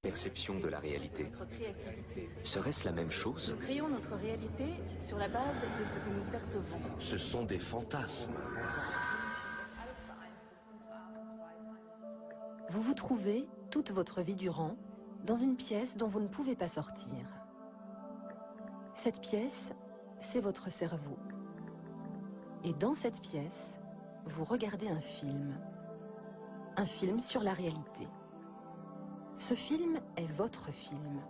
Perception de la réalité. Notre créativité. Serait-ce la même chose? Nous créons notre réalité sur la base de ce que nous percevons. Ce sont des fantasmes. Vous vous trouvez, toute votre vie durant, dans une pièce dont vous ne pouvez pas sortir. Cette pièce, c'est votre cerveau. Et dans cette pièce, vous regardez un film. Un film sur la réalité. Ce film est votre film.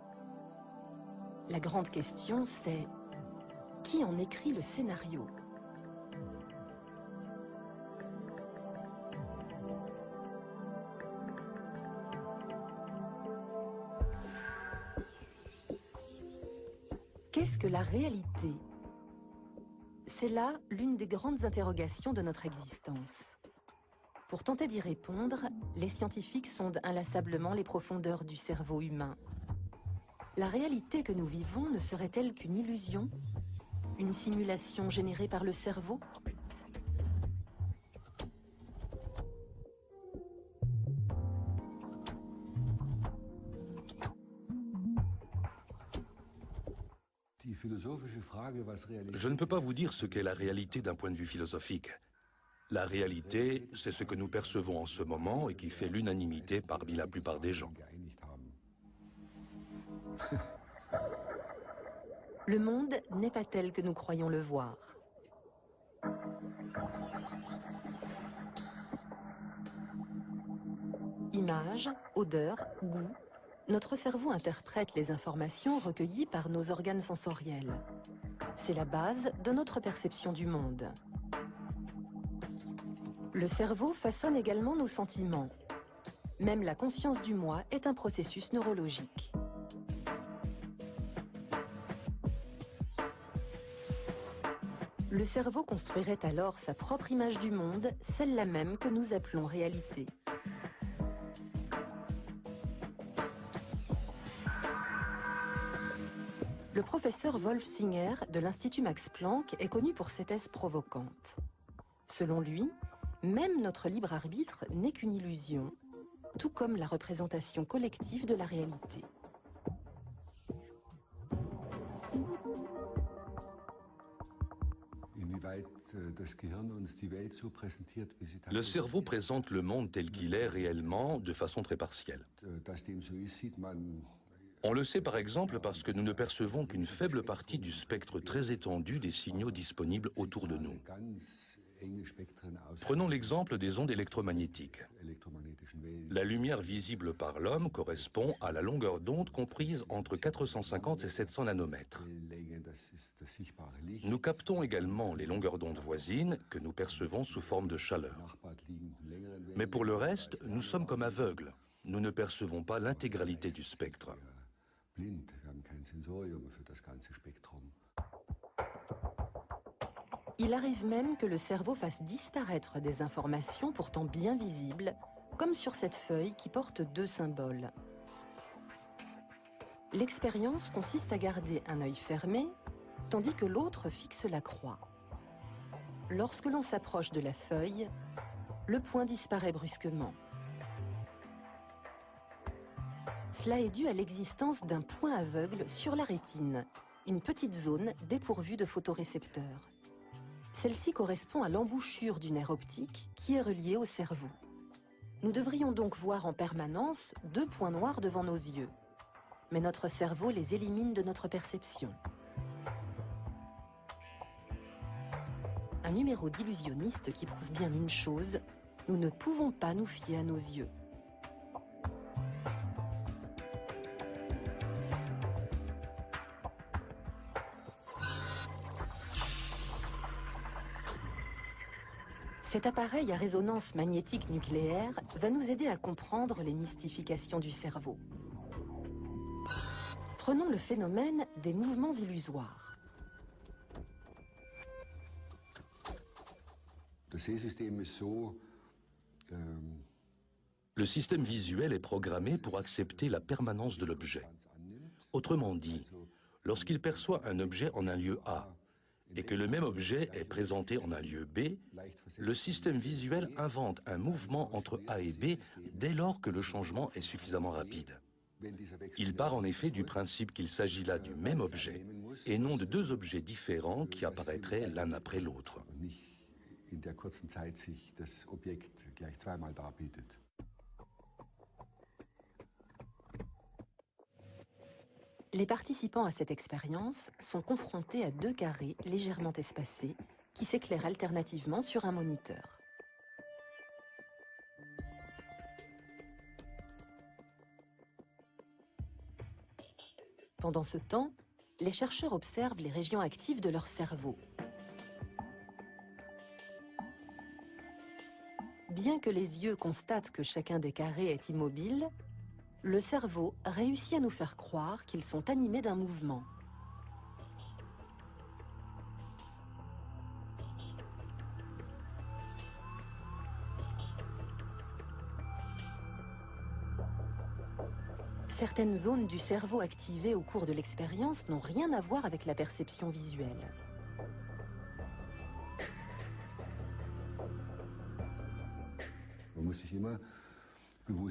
La grande question, c'est qui en écrit le scénario? Qu'est-ce que la réalité? C'est là l'une des grandes interrogations de notre existence. Pour tenter d'y répondre, les scientifiques sondent inlassablement les profondeurs du cerveau humain. La réalité que nous vivons ne serait-elle qu'une illusion? Une simulation générée par le cerveau? Je ne peux pas vous dire ce qu'est la réalité d'un point de vue philosophique. La réalité, c'est ce que nous percevons en ce moment et qui fait l'unanimité parmi la plupart des gens. Le monde n'est pas tel que nous croyons le voir. Images, odeurs, goûts, notre cerveau interprète les informations recueillies par nos organes sensoriels. C'est la base de notre perception du monde. Le cerveau façonne également nos sentiments. Même la conscience du moi est un processus neurologique. Le cerveau construirait alors sa propre image du monde, celle-là même que nous appelons réalité. Le professeur Wolf Singer de l'Institut Max Planck est connu pour ses thèses provocantes. Selon lui, même notre libre arbitre n'est qu'une illusion, tout comme la représentation collective de la réalité. Le cerveau présente le monde tel qu'il est réellement de façon très partielle. On le sait par exemple parce que nous ne percevons qu'une faible partie du spectre très étendu des signaux disponibles autour de nous. Prenons l'exemple des ondes électromagnétiques. La lumière visible par l'homme correspond à la longueur d'onde comprise entre 450 et 700 nanomètres. Nous captons également les longueurs d'onde voisines que nous percevons sous forme de chaleur. Mais pour le reste, nous sommes comme aveugles. Nous ne percevons pas l'intégralité du spectre. Il arrive même que le cerveau fasse disparaître des informations pourtant bien visibles, comme sur cette feuille qui porte deux symboles. L'expérience consiste à garder un œil fermé, tandis que l'autre fixe la croix. Lorsque l'on s'approche de la feuille, le point disparaît brusquement. Cela est dû à l'existence d'un point aveugle sur la rétine, une petite zone dépourvue de photorécepteurs. Celle-ci correspond à l'embouchure du nerf optique qui est relié au cerveau. Nous devrions donc voir en permanence deux points noirs devant nos yeux. Mais notre cerveau les élimine de notre perception. Un numéro d'illusionniste qui prouve bien une chose, nous ne pouvons pas nous fier à nos yeux. Cet appareil à résonance magnétique nucléaire va nous aider à comprendre les mystifications du cerveau. Prenons le phénomène des mouvements illusoires. Le système visuel est programmé pour accepter la permanence de l'objet. Autrement dit, lorsqu'il perçoit un objet en un lieu A, et que le même objet est présenté en un lieu B, le système visuel invente un mouvement entre A et B dès lors que le changement est suffisamment rapide. Il part en effet du principe qu'il s'agit là du même objet, et non de deux objets différents qui apparaîtraient l'un après l'autre. Les participants à cette expérience sont confrontés à deux carrés légèrement espacés qui s'éclairent alternativement sur un moniteur. Pendant ce temps, les chercheurs observent les régions actives de leur cerveau. Bien que les yeux constatent que chacun des carrés est immobile, le cerveau réussit à nous faire croire qu'ils sont animés d'un mouvement. Certaines zones du cerveau activées au cours de l'expérience n'ont rien à voir avec la perception visuelle.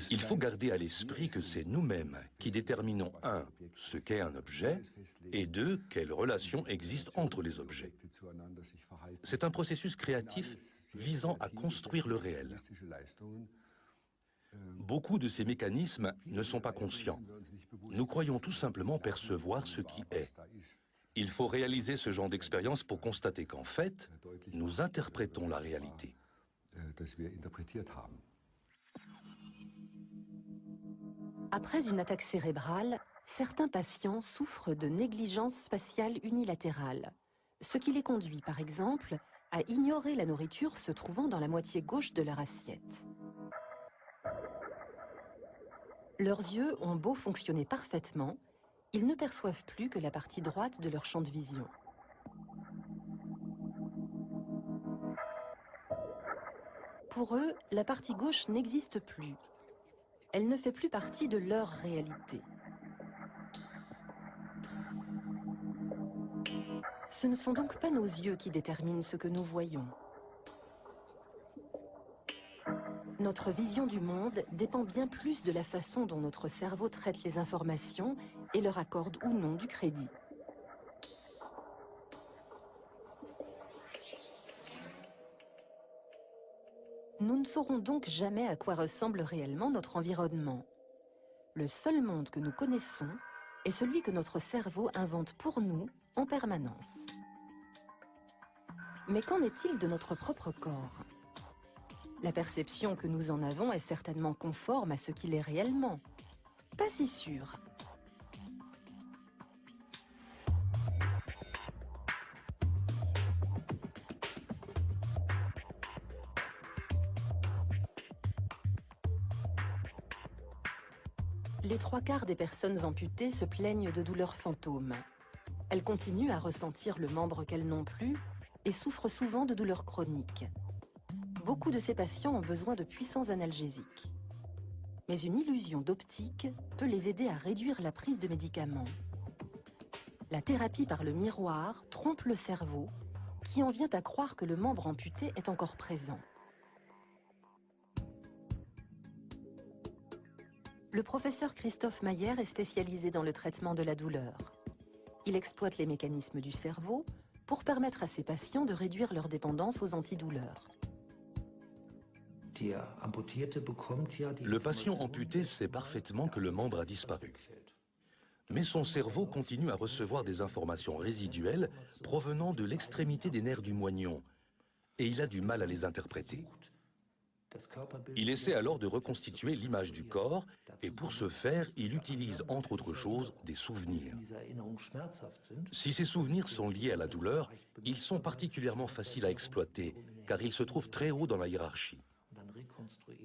Il faut garder à l'esprit que c'est nous-mêmes qui déterminons 1. Ce qu'est un objet, et 2. Quelle relation existe entre les objets. C'est un processus créatif visant à construire le réel. Beaucoup de ces mécanismes ne sont pas conscients. Nous croyons tout simplement percevoir ce qui est. Il faut réaliser ce genre d'expérience pour constater qu'en fait, nous interprétons la réalité. Après une attaque cérébrale, certains patients souffrent de négligence spatiale unilatérale, ce qui les conduit, par exemple, à ignorer la nourriture se trouvant dans la moitié gauche de leur assiette. Leurs yeux ont beau fonctionner parfaitement, ils ne perçoivent plus que la partie droite de leur champ de vision. Pour eux, la partie gauche n'existe plus. Elle ne fait plus partie de leur réalité. Ce ne sont donc pas nos yeux qui déterminent ce que nous voyons. Notre vision du monde dépend bien plus de la façon dont notre cerveau traite les informations et leur accorde ou non du crédit. Nous ne saurons donc jamais à quoi ressemble réellement notre environnement. Le seul monde que nous connaissons est celui que notre cerveau invente pour nous en permanence. Mais qu'en est-il de notre propre corps ? La perception que nous en avons est certainement conforme à ce qu'il est réellement. Pas si sûr. Les 3/4 des personnes amputées se plaignent de douleurs fantômes. Elles continuent à ressentir le membre qu'elles n'ont plus et souffrent souvent de douleurs chroniques. Beaucoup de ces patients ont besoin de puissants analgésiques. Mais une illusion d'optique peut les aider à réduire la prise de médicaments. La thérapie par le miroir trompe le cerveau, qui en vient à croire que le membre amputé est encore présent. Le professeur Christophe Mayer est spécialisé dans le traitement de la douleur. Il exploite les mécanismes du cerveau pour permettre à ses patients de réduire leur dépendance aux antidouleurs. Le patient amputé sait parfaitement que le membre a disparu. Mais son cerveau continue à recevoir des informations résiduelles provenant de l'extrémité des nerfs du moignon, et il a du mal à les interpréter. Il essaie alors de reconstituer l'image du corps, et pour ce faire, il utilise, entre autres choses, des souvenirs. Si ces souvenirs sont liés à la douleur, ils sont particulièrement faciles à exploiter, car ils se trouvent très haut dans la hiérarchie.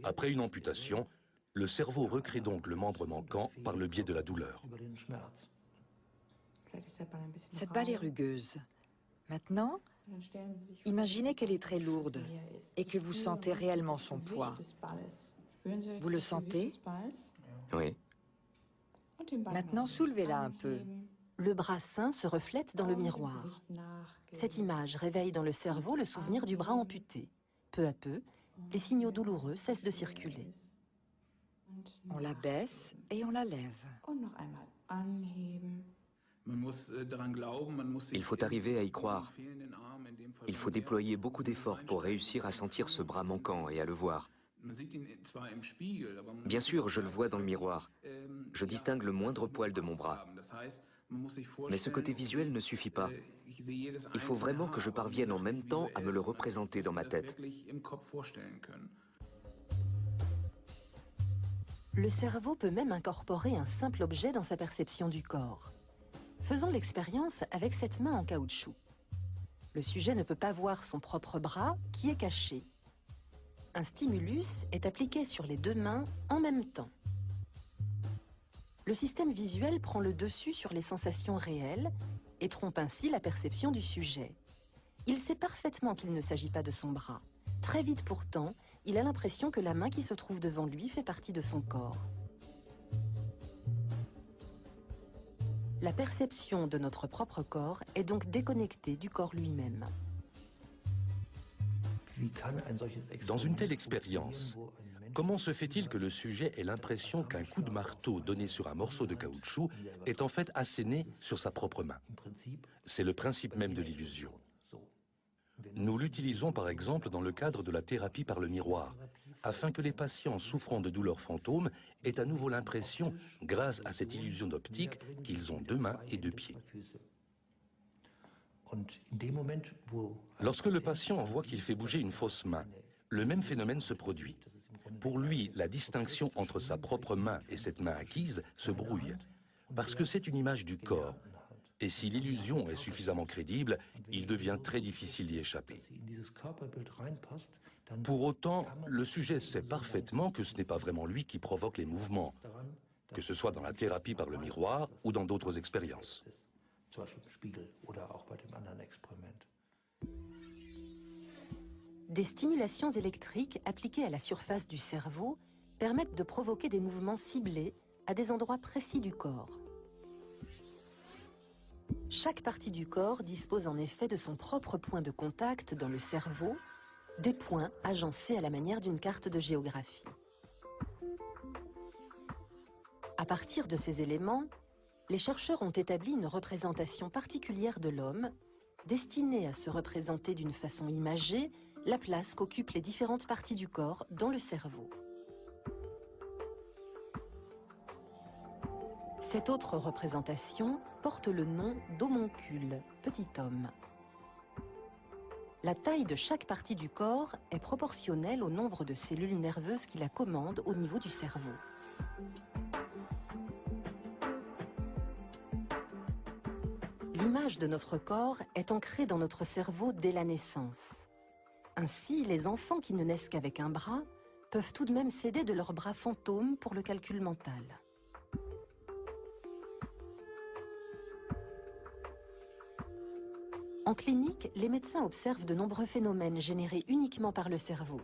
Après une amputation, le cerveau recrée donc le membre manquant par le biais de la douleur. Cette balle est rugueuse. Maintenant, imaginez qu'elle est très lourde et que vous sentez réellement son poids. Vous le sentez? Oui. Maintenant, soulevez-la un peu. Le bras sain se reflète dans le miroir. Cette image réveille dans le cerveau le souvenir du bras amputé. Peu à peu, les signaux douloureux cessent de circuler. On la baisse et on la lève. Il faut arriver à y croire. Il faut déployer beaucoup d'efforts pour réussir à sentir ce bras manquant et à le voir. Bien sûr, je le vois dans le miroir. Je distingue le moindre poil de mon bras. Mais ce côté visuel ne suffit pas. Il faut vraiment que je parvienne en même temps à me le représenter dans ma tête. Le cerveau peut même incorporer un simple objet dans sa perception du corps. Faisons l'expérience avec cette main en caoutchouc. Le sujet ne peut pas voir son propre bras qui est caché. Un stimulus est appliqué sur les deux mains en même temps. Le système visuel prend le dessus sur les sensations réelles et trompe ainsi la perception du sujet. Il sait parfaitement qu'il ne s'agit pas de son bras. Très vite pourtant, il a l'impression que la main qui se trouve devant lui fait partie de son corps. La perception de notre propre corps est donc déconnectée du corps lui-même. Dans une telle expérience, comment se fait-il que le sujet ait l'impression qu'un coup de marteau donné sur un morceau de caoutchouc est en fait asséné sur sa propre main? C'est le principe même de l'illusion. Nous l'utilisons par exemple dans le cadre de la thérapie par le miroir, afin que les patients souffrant de douleurs fantômes aient à nouveau l'impression, grâce à cette illusion d'optique, qu'ils ont deux mains et deux pieds. Lorsque le patient voit qu'il fait bouger une fausse main, le même phénomène se produit. Pour lui, la distinction entre sa propre main et cette main acquise se brouille, parce que c'est une image du corps. Et si l'illusion est suffisamment crédible, il devient très difficile d'y échapper. Pour autant, le sujet sait parfaitement que ce n'est pas vraiment lui qui provoque les mouvements, que ce soit dans la thérapie par le miroir ou dans d'autres expériences. Des stimulations électriques appliquées à la surface du cerveau permettent de provoquer des mouvements ciblés à des endroits précis du corps. Chaque partie du corps dispose en effet de son propre point de contact dans le cerveau, des points agencés à la manière d'une carte de géographie. À partir de ces éléments, les chercheurs ont établi une représentation particulière de l'homme, destinée à se représenter d'une façon imagée la place qu'occupent les différentes parties du corps dans le cerveau. Cette autre représentation porte le nom d'homoncule, petit homme. La taille de chaque partie du corps est proportionnelle au nombre de cellules nerveuses qui la commandent au niveau du cerveau. L'image de notre corps est ancrée dans notre cerveau dès la naissance. Ainsi, les enfants qui ne naissent qu'avec un bras peuvent tout de même s'aider de leur bras fantôme pour le calcul mental. En clinique, les médecins observent de nombreux phénomènes générés uniquement par le cerveau.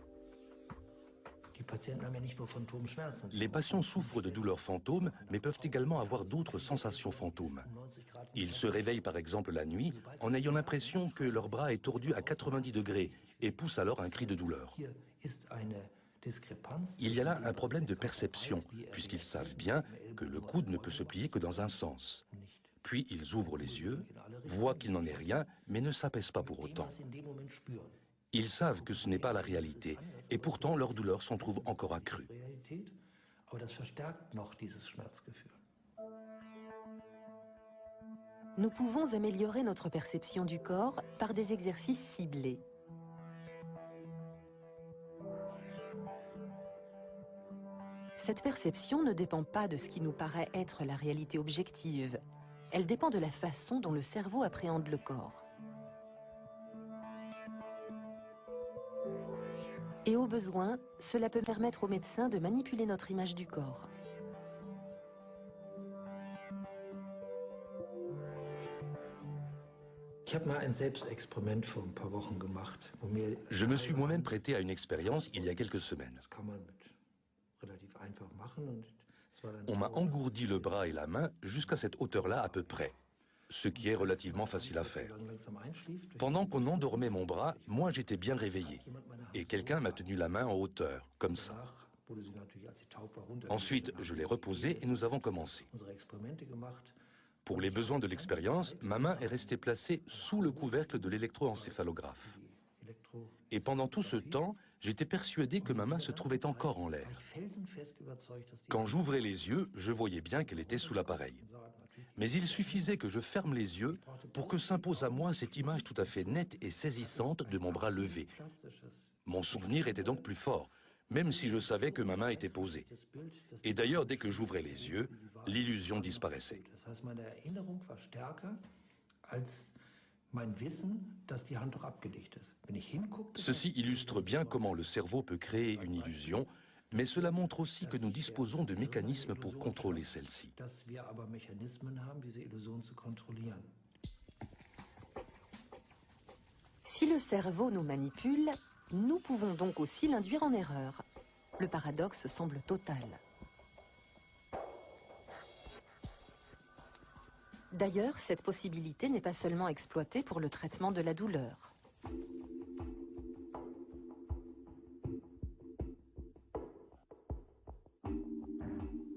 Les patients souffrent de douleurs fantômes, mais peuvent également avoir d'autres sensations fantômes. Ils se réveillent par exemple la nuit en ayant l'impression que leur bras est tordu à 90 degrés et poussent alors un cri de douleur. Il y a là un problème de perception, puisqu'ils savent bien que le coude ne peut se plier que dans un sens. Puis ils ouvrent les yeux, voient qu'il n'en est rien, mais ne s'apaisent pas pour autant. Ils savent que ce n'est pas la réalité, et pourtant leurs douleurs s'en trouvent encore accrues. Nous pouvons améliorer notre perception du corps par des exercices ciblés. Cette perception ne dépend pas de ce qui nous paraît être la réalité objective. Elle dépend de la façon dont le cerveau appréhende le corps. Et au besoin, cela peut permettre aux médecins de manipuler notre image du corps. Je me suis moi-même prêté à une expérience il y a quelques semaines. On m'a engourdi le bras et la main jusqu'à cette hauteur-là à peu près, ce qui est relativement facile à faire. Pendant qu'on endormait mon bras, moi j'étais bien réveillé, et quelqu'un m'a tenu la main en hauteur, comme ça. Ensuite, je l'ai reposé et nous avons commencé. Pour les besoins de l'expérience, ma main est restée placée sous le couvercle de l'électroencéphalographe. Et pendant tout ce temps, j'étais persuadé que ma main se trouvait encore en l'air. Quand j'ouvrais les yeux, je voyais bien qu'elle était sous l'appareil. Mais il suffisait que je ferme les yeux pour que s'impose à moi cette image tout à fait nette et saisissante de mon bras levé. Mon souvenir était donc plus fort, même si je savais que ma main était posée. Et d'ailleurs, dès que j'ouvrais les yeux, l'illusion disparaissait. Ceci illustre bien comment le cerveau peut créer une illusion, mais cela montre aussi que nous disposons de mécanismes pour contrôler celle-ci. Si le cerveau nous manipule, nous pouvons donc aussi l'induire en erreur. Le paradoxe semble total. D'ailleurs, cette possibilité n'est pas seulement exploitée pour le traitement de la douleur.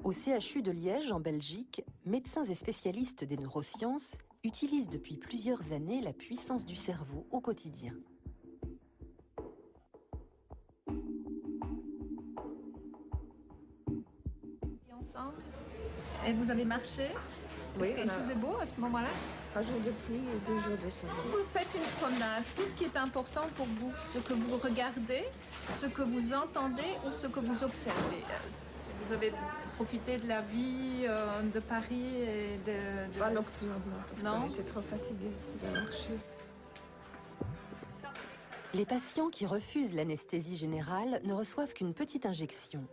Au CHU de Liège, en Belgique, médecins et spécialistes des neurosciences utilisent depuis plusieurs années la puissance du cerveau au quotidien. Ensemble. Et vous avez marché? Oui, Est-ce qu'il faisait beau à ce moment-là? Un jour de pluie et 2 jours de soleil. Vous faites une promenade. Qu'est-ce qui est important pour vous? Ce que vous regardez, ce que vous entendez ou ce que vous observez? Vous avez profité de la vie de Paris et de... Pas nocturne, parce Non. qu'on était trop fatigués de marcher. Les patients qui refusent l'anesthésie générale ne reçoivent qu'une petite injection.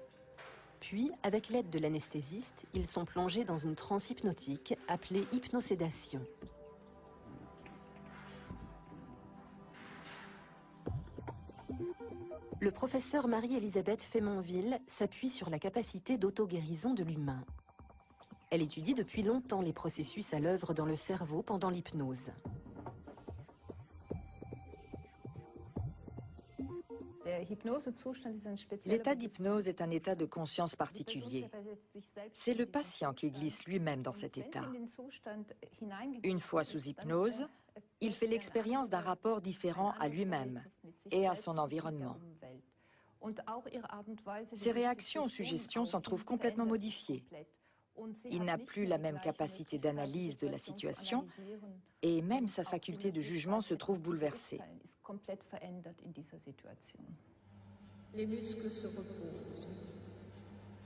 Puis, avec l'aide de l'anesthésiste, ils sont plongés dans une transe hypnotique appelée hypnosédation. Le professeur Marie-Elisabeth Fémonville s'appuie sur la capacité d'auto-guérison de l'humain. Elle étudie depuis longtemps les processus à l'œuvre dans le cerveau pendant l'hypnose. L'état d'hypnose est un état de conscience particulier. C'est le patient qui glisse lui-même dans cet état. Une fois sous hypnose, il fait l'expérience d'un rapport différent à lui-même et à son environnement. Ses réactions aux suggestions s'en trouvent complètement modifiées. Il n'a plus la même capacité d'analyse de la situation et même sa faculté de jugement se trouve bouleversée. Les muscles se reposent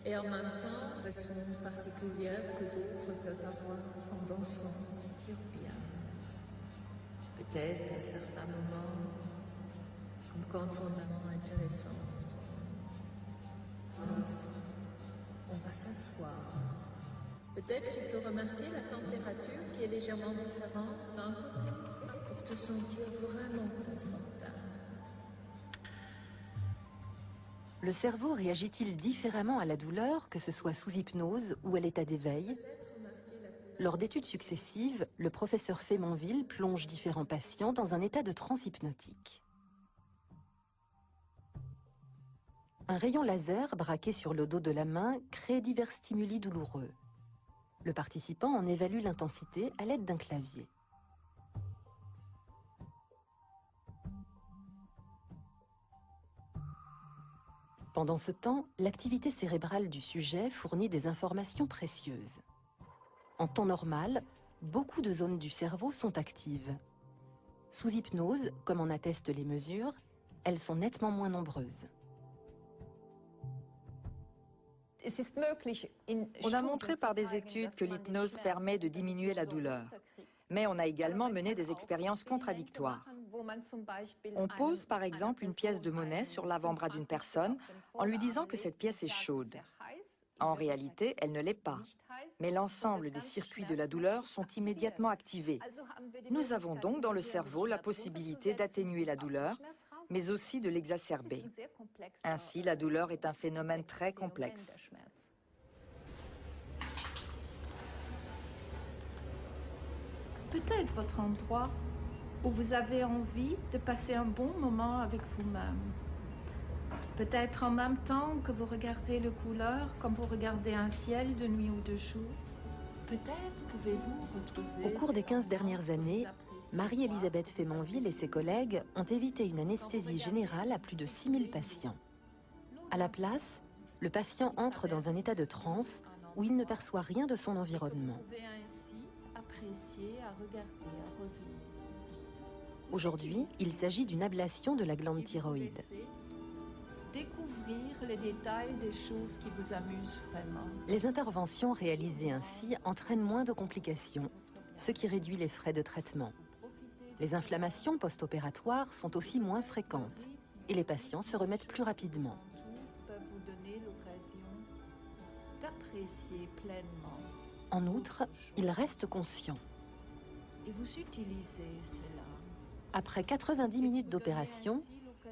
et en même temps, façon particulière que d'autres peuvent avoir en dansant, tire bien. Peut-être à certains moments, comme quand on a un moment intéressant. On va s'asseoir. Peut-être tu peux remarquer la température qui est légèrement différente d'un côté pour te sentir vraiment confortable. Le cerveau réagit-il différemment à la douleur, que ce soit sous hypnose ou à l'état d'éveil? Lors d'études successives, le professeur Fémonville plonge différents patients dans un état de transe hypnotique. Un rayon laser braqué sur le dos de la main crée divers stimuli douloureux. Le participant en évalue l'intensité à l'aide d'un clavier. Pendant ce temps, l'activité cérébrale du sujet fournit des informations précieuses. En temps normal, beaucoup de zones du cerveau sont actives. Sous hypnose, comme en attestent les mesures, elles sont nettement moins nombreuses. On a montré par des études que l'hypnose permet de diminuer la douleur. Mais on a également mené des expériences contradictoires. On pose par exemple une pièce de monnaie sur l'avant-bras d'une personne en lui disant que cette pièce est chaude. En réalité, elle ne l'est pas. Mais l'ensemble des circuits de la douleur sont immédiatement activés. Nous avons donc dans le cerveau la possibilité d'atténuer la douleur, mais aussi de l'exacerber. Ainsi, la douleur est un phénomène très complexe. Peut-être votre endroit où vous avez envie de passer un bon moment avec vous-même. Peut-être en même temps que vous regardez les couleurs, comme vous regardez un ciel de nuit ou de jour. Peut-être pouvez-vous retrouver... Au cours des 15 dernières années, Marie-Elisabeth Fémonville et ses collègues ont évité une anesthésie générale à plus de 6000 patients. À la place, le patient entre dans un état de transe où il ne perçoit rien de son environnement. Aujourd'hui, il s'agit d'une ablation de la glande thyroïde. Découvrir les détails des choses qui vous amusent vraiment. Les interventions réalisées ainsi entraînent moins de complications, ce qui réduit les frais de traitement. Les inflammations post-opératoires sont aussi moins fréquentes et les patients se remettent plus rapidement. Peuvent vous donner l'occasion d'apprécier pleinement. En outre, il reste conscient. Et vous utilisez cela. Après 90 minutes d'opération,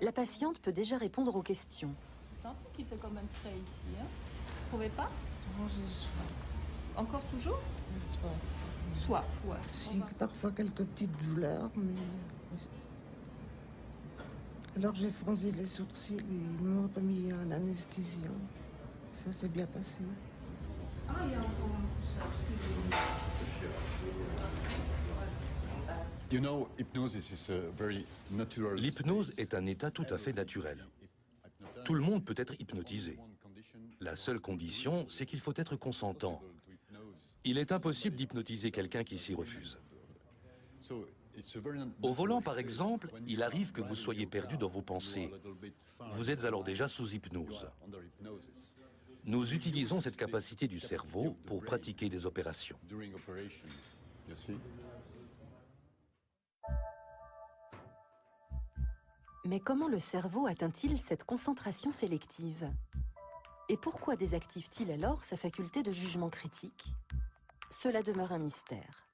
la patiente peut déjà répondre aux questions. Vous sentez qu'il fait quand même frais ici, hein? Vous trouvez pas? Non, j'ai soif. Encore toujours? J'ai soif. Soif, ouais. Si, parfois quelques petites douleurs, mais... Alors j'ai franzi les sourcils et ils m'ont remis un anesthésiant. Ça s'est bien passé. Ah, il y a encore un coussage. L'hypnose est un état tout à fait naturel. Tout le monde peut être hypnotisé. La seule condition, c'est qu'il faut être consentant. Il est impossible d'hypnotiser quelqu'un qui s'y refuse. Au volant, par exemple, il arrive que vous soyez perdu dans vos pensées. Vous êtes alors déjà sous hypnose. Nous utilisons cette capacité du cerveau pour pratiquer des opérations. Mais comment le cerveau atteint-il cette concentration sélective? Et pourquoi désactive-t-il alors sa faculté de jugement critique? Cela demeure un mystère.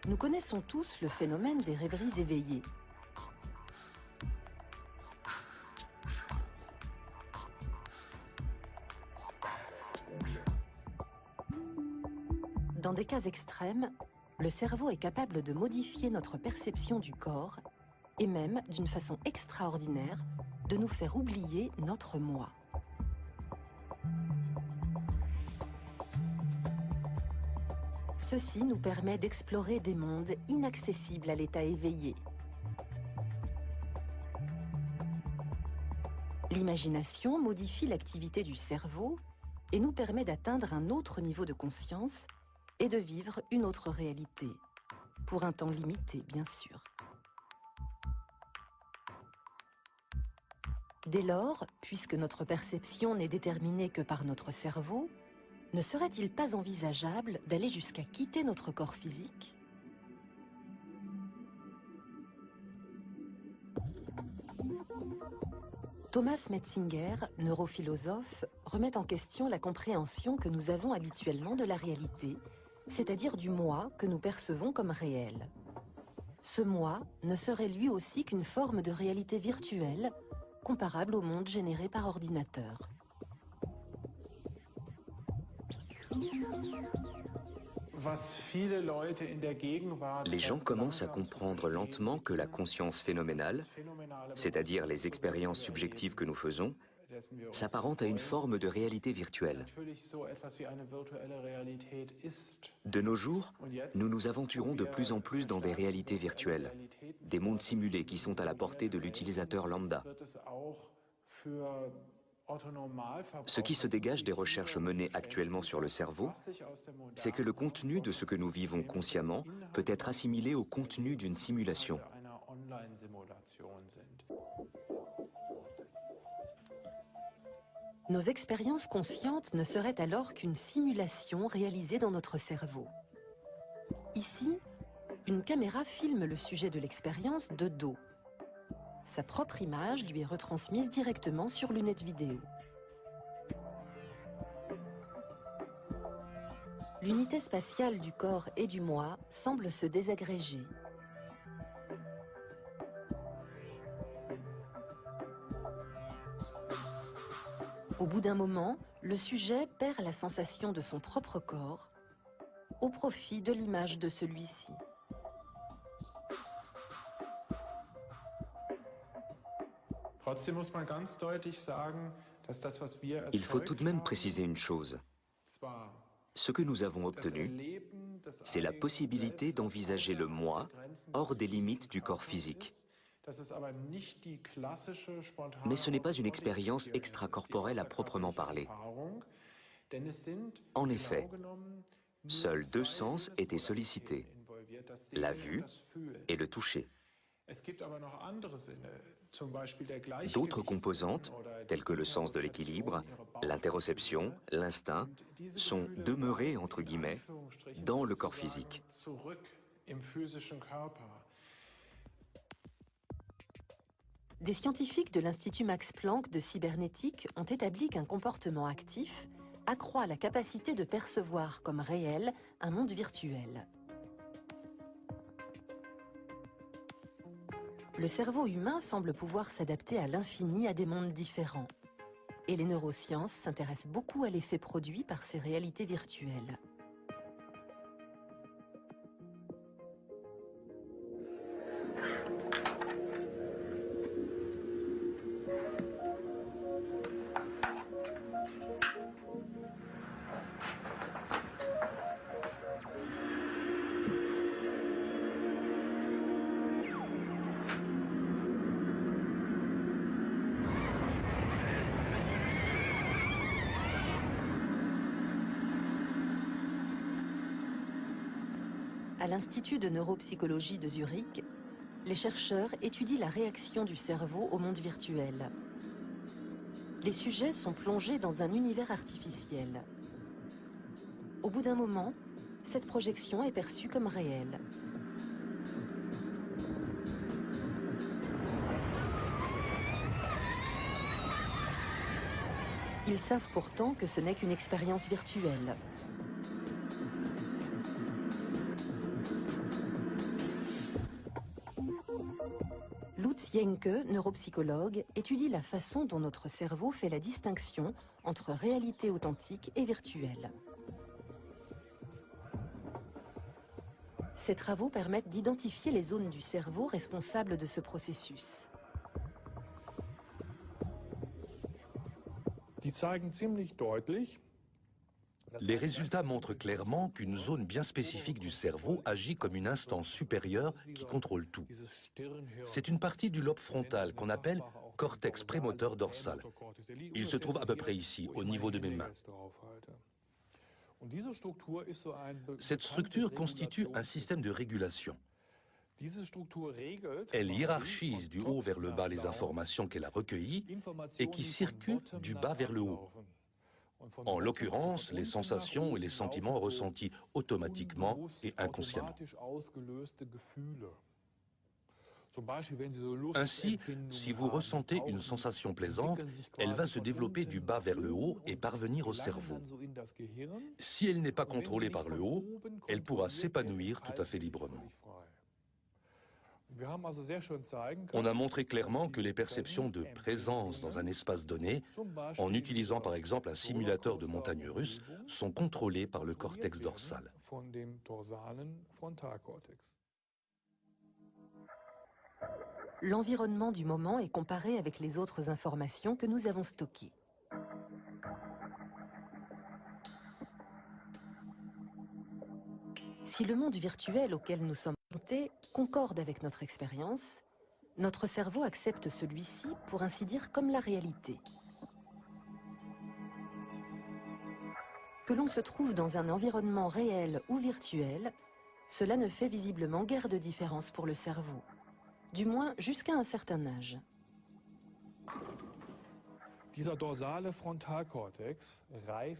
Nous connaissons tous le phénomène des rêveries éveillées. Dans des cas extrêmes, le cerveau est capable de modifier notre perception du corps et même, d'une façon extraordinaire, de nous faire oublier notre moi. Ceci nous permet d'explorer des mondes inaccessibles à l'état éveillé. L'imagination modifie l'activité du cerveau et nous permet d'atteindre un autre niveau de conscience et de vivre une autre réalité, pour un temps limité, bien sûr. Dès lors, puisque notre perception n'est déterminée que par notre cerveau, ne serait-il pas envisageable d'aller jusqu'à quitter notre corps physique? Thomas Metzinger, neurophilosophe, remet en question la compréhension que nous avons habituellement de la réalité, c'est-à-dire du moi que nous percevons comme réel. Ce moi ne serait lui aussi qu'une forme de réalité virtuelle, comparable au monde généré par ordinateur. Les gens commencent à comprendre lentement que la conscience phénoménale, c'est-à-dire les expériences subjectives que nous faisons, s'apparente à une forme de réalité virtuelle. De nos jours, nous nous aventurons de plus en plus dans des réalités virtuelles, des mondes simulés qui sont à la portée de l'utilisateur lambda. Ce qui se dégage des recherches menées actuellement sur le cerveau, c'est que le contenu de ce que nous vivons consciemment peut être assimilé au contenu d'une simulation. Nos expériences conscientes ne seraient alors qu'une simulation réalisée dans notre cerveau. Ici, une caméra filme le sujet de l'expérience de dos. Sa propre image lui est retransmise directement sur lunettes vidéo. L'unité spatiale du corps et du moi semble se désagréger. Au bout d'un moment, le sujet perd la sensation de son propre corps au profit de l'image de celui-ci. Il faut tout de même préciser une chose. Ce que nous avons obtenu, c'est la possibilité d'envisager le moi hors des limites du corps physique. Mais ce n'est pas une expérience extracorporelle à proprement parler. En effet, seuls deux sens étaient sollicités, la vue et le toucher. D'autres composantes, telles que le sens de l'équilibre, l'interoception, l'instinct, sont demeurées, entre guillemets, dans le corps physique. Des scientifiques de l'Institut Max Planck de cybernétique ont établi qu'un comportement actif accroît la capacité de percevoir comme réel un monde virtuel. Le cerveau humain semble pouvoir s'adapter à l'infini à des mondes différents. Et les neurosciences s'intéressent beaucoup à l'effet produit par ces réalités virtuelles. À l'Institut de neuropsychologie de Zurich, les chercheurs étudient la réaction du cerveau au monde virtuel. Les sujets sont plongés dans un univers artificiel. Au bout d'un moment, cette projection est perçue comme réelle. Ils savent pourtant que ce n'est qu'une expérience virtuelle. Lutz Jenke, neuropsychologue, étudie la façon dont notre cerveau fait la distinction entre réalité authentique et virtuelle. Ces travaux permettent d'identifier les zones du cerveau responsables de ce processus. Les résultats montrent clairement qu'une zone bien spécifique du cerveau agit comme une instance supérieure qui contrôle tout. C'est une partie du lobe frontal qu'on appelle cortex prémoteur dorsal. Il se trouve à peu près ici, au niveau de mes mains. Cette structure constitue un système de régulation. Elle hiérarchise du haut vers le bas les informations qu'elle a recueillies et qui circulent du bas vers le haut. En l'occurrence, les sensations et les sentiments ressentis automatiquement et inconsciemment. Ainsi, si vous ressentez une sensation plaisante, elle va se développer du bas vers le haut et parvenir au cerveau. Si elle n'est pas contrôlée par le haut, elle pourra s'épanouir tout à fait librement. On a montré clairement que les perceptions de présence dans un espace donné, en utilisant par exemple un simulateur de montagne russe, sont contrôlées par le cortex dorsal. L'environnement du moment est comparé avec les autres informations que nous avons stockées. Si le monde virtuel auquel nous sommes confrontés concorde avec notre expérience, notre cerveau accepte celui-ci, pour ainsi dire, comme la réalité. Que l'on se trouve dans un environnement réel ou virtuel, cela ne fait visiblement guère de différence pour le cerveau, du moins jusqu'à un certain âge.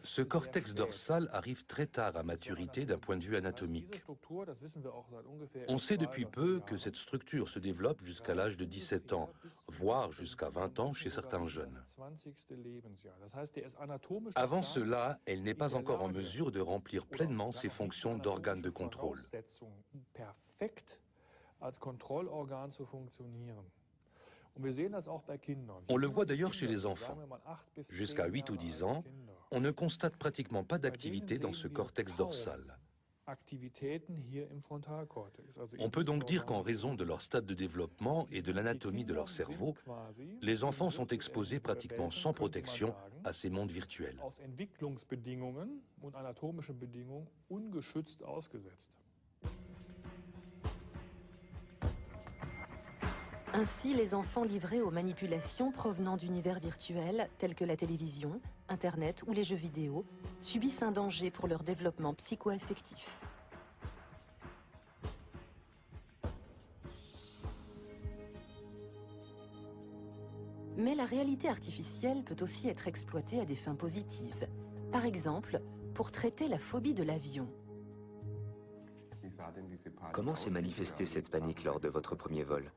Ce cortex dorsal arrive très tard à maturité d'un point de vue anatomique. On sait depuis peu que cette structure se développe jusqu'à l'âge de 17 ans, voire jusqu'à 20 ans chez certains jeunes. Avant cela, elle n'est pas encore en mesure de remplir pleinement ses fonctions d'organe de contrôle. On le voit d'ailleurs chez les enfants. Jusqu'à 8 ou 10 ans, on ne constate pratiquement pas d'activité dans ce cortex dorsal. On peut donc dire qu'en raison de leur stade de développement et de l'anatomie de leur cerveau, les enfants sont exposés pratiquement sans protection à ces mondes virtuels. Ainsi, les enfants livrés aux manipulations provenant d'univers virtuels tels que la télévision, Internet ou les jeux vidéo subissent un danger pour leur développement psycho-affectif. Mais la réalité artificielle peut aussi être exploitée à des fins positives. Par exemple, pour traiter la phobie de l'avion. Comment s'est manifestée cette panique lors de votre premier vol?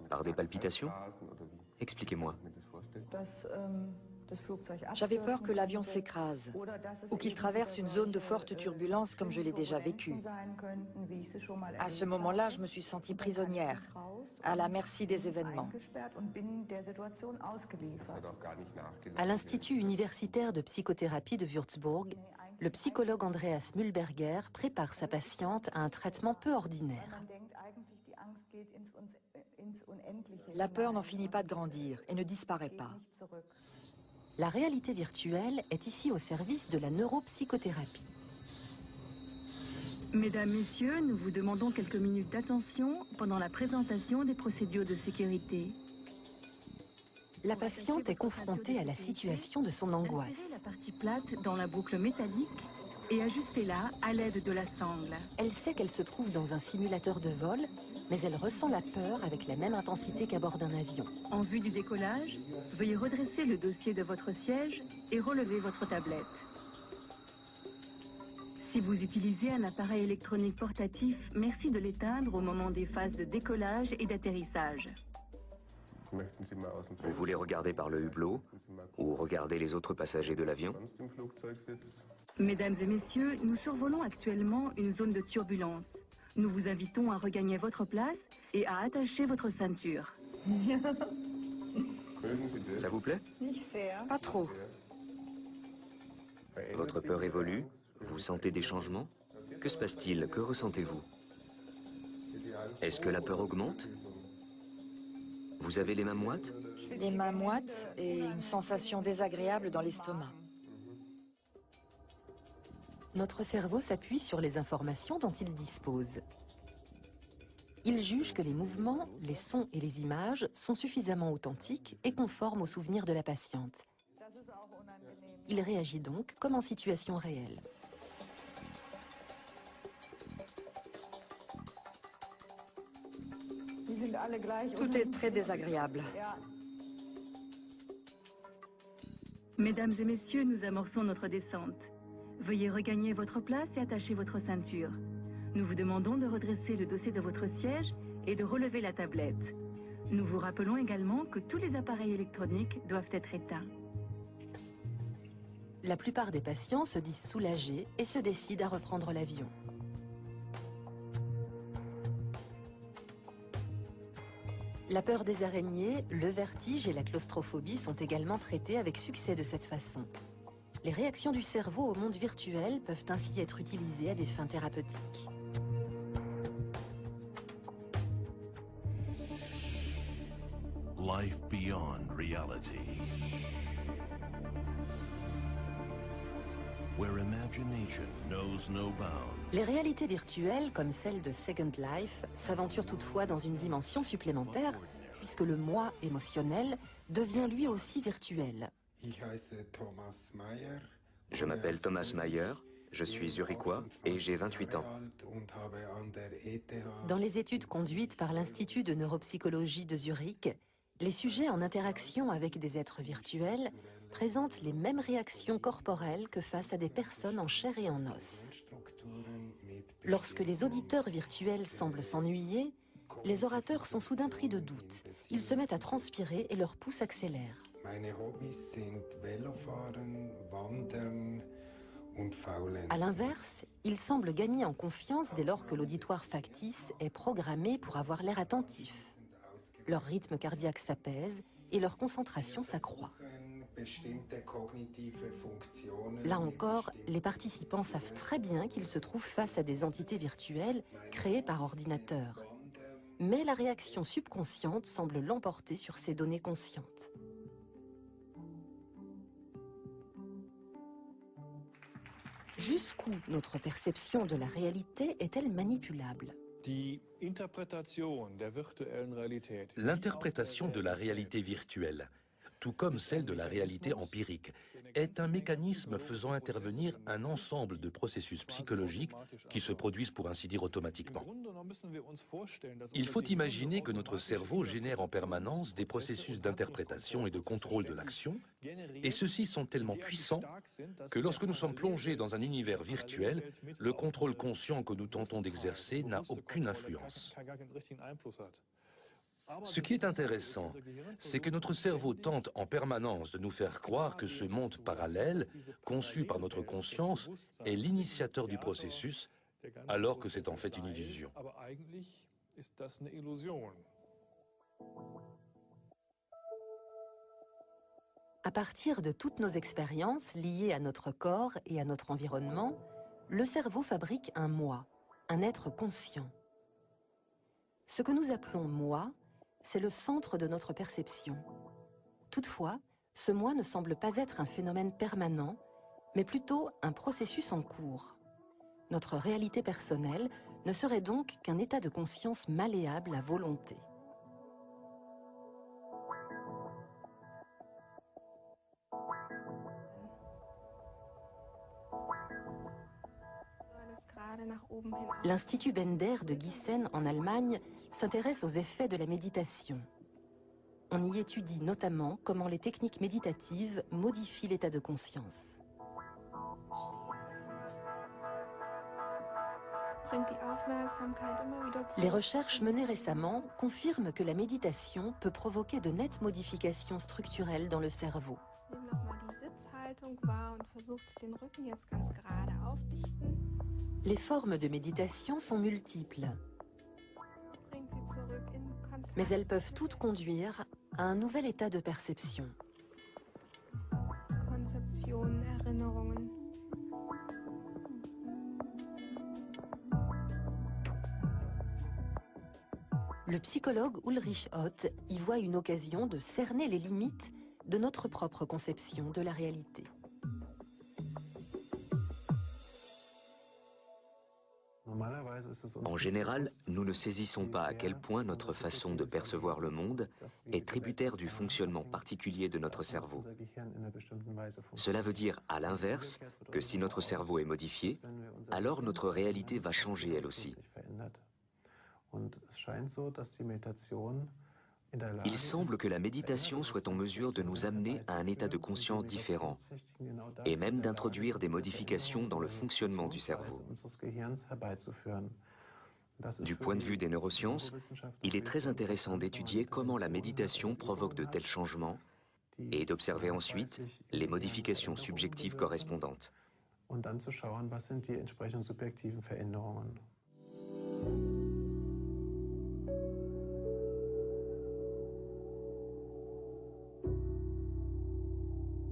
Par des palpitations? Expliquez-moi. J'avais peur que l'avion s'écrase ou qu'il traverse une zone de forte turbulence comme je l'ai déjà vécu. À ce moment-là, je me suis sentie prisonnière, à la merci des événements. À l'Institut universitaire de psychothérapie de Würzburg, le psychologue Andreas Mühlberger prépare sa patiente à un traitement peu ordinaire. La peur n'en finit pas de grandir et ne disparaît pas. La réalité virtuelle est ici au service de la neuropsychothérapie. Mesdames, Messieurs, nous vous demandons quelques minutes d'attention pendant la présentation des procédures de sécurité. La patiente est confrontée à la situation de son angoisse. Insérez la partie plate dans la boucle métallique et ajustez-la à l'aide de la sangle. Elle sait qu'elle se trouve dans un simulateur de vol, mais elle ressent la peur avec la même intensité qu'à bord d'un avion. En vue du décollage, veuillez redresser le dossier de votre siège et relever votre tablette. Si vous utilisez un appareil électronique portatif, merci de l'éteindre au moment des phases de décollage et d'atterrissage. Vous voulez regarder par le hublot ou regarder les autres passagers de l'avion? Mesdames et messieurs, nous survolons actuellement une zone de turbulence. Nous vous invitons à regagner votre place et à attacher votre ceinture. Ça vous plaît? Pas trop. Votre peur évolue? Vous sentez des changements? Que se passe-t-il? Que ressentez-vous? Est-ce que la peur augmente? Vous avez les mains moites? Les mains moites et une sensation désagréable dans l'estomac. Notre cerveau s'appuie sur les informations dont il dispose. Il juge que les mouvements, les sons et les images sont suffisamment authentiques et conformes aux souvenirs de la patiente. Il réagit donc comme en situation réelle. Tout est très désagréable. Mesdames et messieurs, nous amorçons notre descente. Veuillez regagner votre place et attacher votre ceinture. Nous vous demandons de redresser le dossier de votre siège et de relever la tablette. Nous vous rappelons également que tous les appareils électroniques doivent être éteints. La plupart des patients se disent soulagés et se décident à reprendre l'avion. La peur des araignées, le vertige et la claustrophobie sont également traités avec succès de cette façon. Les réactions du cerveau au monde virtuel peuvent ainsi être utilisées à des fins thérapeutiques. Life beyond reality. Where imagination knows no bounds. Les réalités virtuelles, comme celle de Second Life, s'aventurent toutefois dans une dimension supplémentaire, puisque le moi émotionnel devient lui aussi virtuel. Je m'appelle Thomas Mayer, je suis zurichois et j'ai 28 ans. Dans les études conduites par l'Institut de neuropsychologie de Zurich, les sujets en interaction avec des êtres virtuels présentent les mêmes réactions corporelles que face à des personnes en chair et en os. Lorsque les auditeurs virtuels semblent s'ennuyer, les orateurs sont soudain pris de doute. Ils se mettent à transpirer et leur pouls s'accélère. À l'inverse, ils semblent gagner en confiance dès lors que l'auditoire factice est programmé pour avoir l'air attentif. Leur rythme cardiaque s'apaise et leur concentration s'accroît. Là encore, les participants savent très bien qu'ils se trouvent face à des entités virtuelles créées par ordinateur. Mais la réaction subconsciente semble l'emporter sur ces données conscientes. Jusqu'où notre perception de la réalité est-elle manipulable? L'interprétation de la réalité virtuelle, tout comme celle de la réalité empirique, est un mécanisme faisant intervenir un ensemble de processus psychologiques qui se produisent pour ainsi dire automatiquement. Il faut imaginer que notre cerveau génère en permanence des processus d'interprétation et de contrôle de l'action, et ceux-ci sont tellement puissants que lorsque nous sommes plongés dans un univers virtuel, le contrôle conscient que nous tentons d'exercer n'a aucune influence. Ce qui est intéressant, c'est que notre cerveau tente en permanence de nous faire croire que ce monde parallèle, conçu par notre conscience, est l'initiateur du processus, alors que c'est en fait une illusion. À partir de toutes nos expériences liées à notre corps et à notre environnement, le cerveau fabrique un moi, un être conscient. Ce que nous appelons moi, c'est le centre de notre perception. Toutefois, ce moi ne semble pas être un phénomène permanent, mais plutôt un processus en cours. Notre réalité personnelle ne serait donc qu'un état de conscience malléable à volonté. L'Institut Bender de Gießen en Allemagne s'intéresse aux effets de la méditation. On y étudie notamment comment les techniques méditatives modifient l'état de conscience. Les recherches menées récemment confirment que la méditation peut provoquer de nettes modifications structurelles dans le cerveau. Les formes de méditation sont multiples, mais elles peuvent toutes conduire à un nouvel état de perception. Le psychologue Ulrich Ott y voit une occasion de cerner les limites de notre propre conception de la réalité. En général, nous ne saisissons pas à quel point notre façon de percevoir le monde est tributaire du fonctionnement particulier de notre cerveau. Cela veut dire, à l'inverse, que si notre cerveau est modifié, alors notre réalité va changer elle aussi. Il semble que la méditation soit en mesure de nous amener à un état de conscience différent et même d'introduire des modifications dans le fonctionnement du cerveau. Du point de vue des neurosciences, il est très intéressant d'étudier comment la méditation provoque de tels changements et d'observer ensuite les modifications subjectives correspondantes.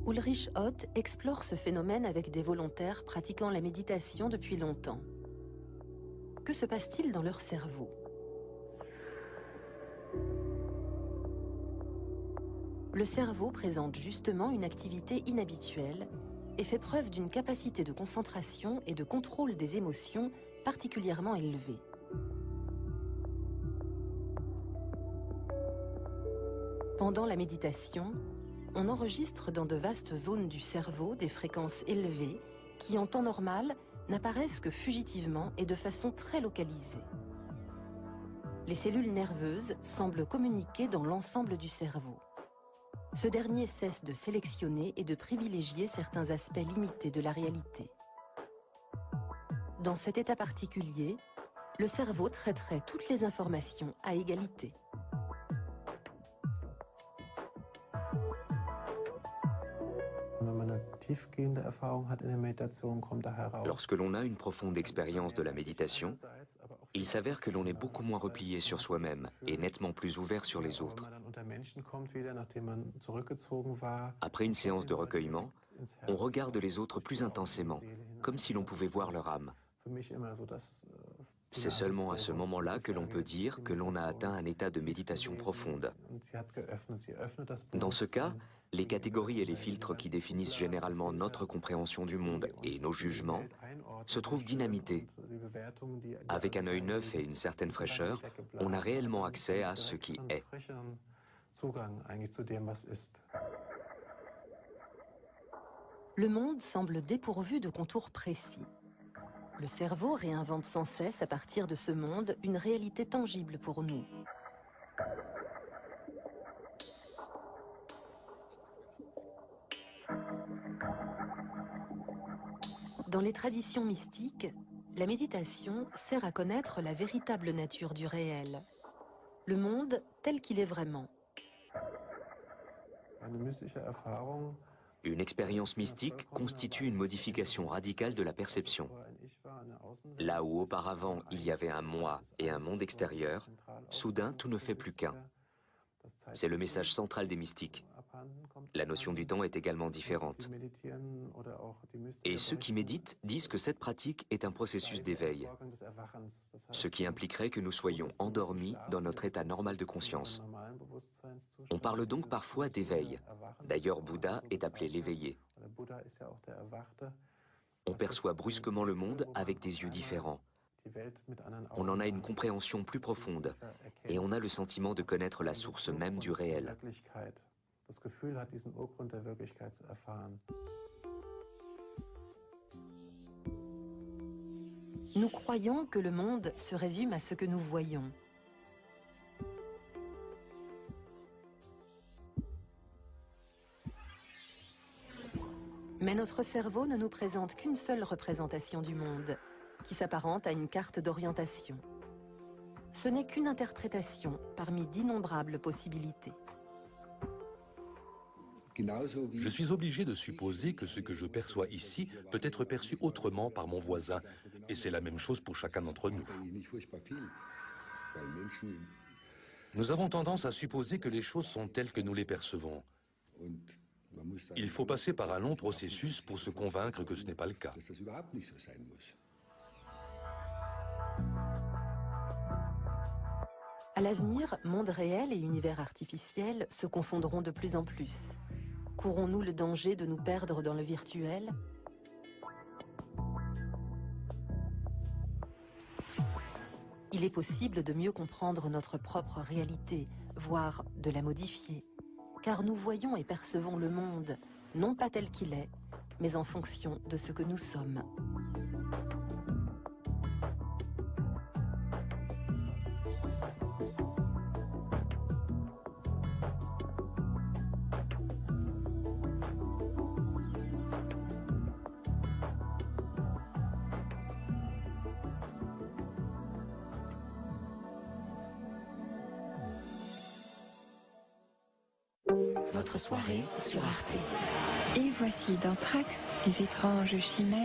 Ulrich Ott explore ce phénomène avec des volontaires pratiquant la méditation depuis longtemps. Que se passe-t-il dans leur cerveau? Le cerveau présente justement une activité inhabituelle et fait preuve d'une capacité de concentration et de contrôle des émotions particulièrement élevée. Pendant la méditation, on enregistre dans de vastes zones du cerveau des fréquences élevées qui, en temps normal, n'apparaissent que fugitivement et de façon très localisée. Les cellules nerveuses semblent communiquer dans l'ensemble du cerveau. Ce dernier cesse de sélectionner et de privilégier certains aspects limités de la réalité. Dans cet état particulier, le cerveau traiterait toutes les informations à égalité. Lorsque l'on a une profonde expérience de la méditation, il s'avère que l'on est beaucoup moins replié sur soi-même et nettement plus ouvert sur les autres. Après une séance de recueillement, on regarde les autres plus intensément, comme si l'on pouvait voir leur âme. C'est seulement à ce moment-là que l'on peut dire que l'on a atteint un état de méditation profonde. Dans ce cas, les catégories et les filtres qui définissent généralement notre compréhension du monde et nos jugements se trouvent dynamités. Avec un œil neuf et une certaine fraîcheur, on a réellement accès à ce qui est. Le monde semble dépourvu de contours précis. Le cerveau réinvente sans cesse à partir de ce monde une réalité tangible pour nous. Dans les traditions mystiques, la méditation sert à connaître la véritable nature du réel, le monde tel qu'il est vraiment. Une expérience mystique constitue une modification radicale de la perception. Là où auparavant il y avait un moi et un monde extérieur, soudain tout ne fait plus qu'un. C'est le message central des mystiques. La notion du temps est également différente. Et ceux qui méditent disent que cette pratique est un processus d'éveil, ce qui impliquerait que nous soyons endormis dans notre état normal de conscience. On parle donc parfois d'éveil. D'ailleurs, Bouddha est appelé l'éveillé. On perçoit brusquement le monde avec des yeux différents. On en a une compréhension plus profonde et on a le sentiment de connaître la source même du réel. Nous croyons que le monde se résume à ce que nous voyons. Mais notre cerveau ne nous présente qu'une seule représentation du monde, qui s'apparente à une carte d'orientation. Ce n'est qu'une interprétation parmi d'innombrables possibilités. Je suis obligé de supposer que ce que je perçois ici peut être perçu autrement par mon voisin, et c'est la même chose pour chacun d'entre nous. Nous avons tendance à supposer que les choses sont telles que nous les percevons. Il faut passer par un long processus pour se convaincre que ce n'est pas le cas. À l'avenir, monde réel et univers artificiel se confondront de plus en plus. Courons-nous le danger de nous perdre dans le virtuel ? Il est possible de mieux comprendre notre propre réalité, voire de la modifier, car nous voyons et percevons le monde, non pas tel qu'il est, mais en fonction de ce que nous sommes. Votre soirée sur Arte. Et voici d'Anthrax, les étranges chimères.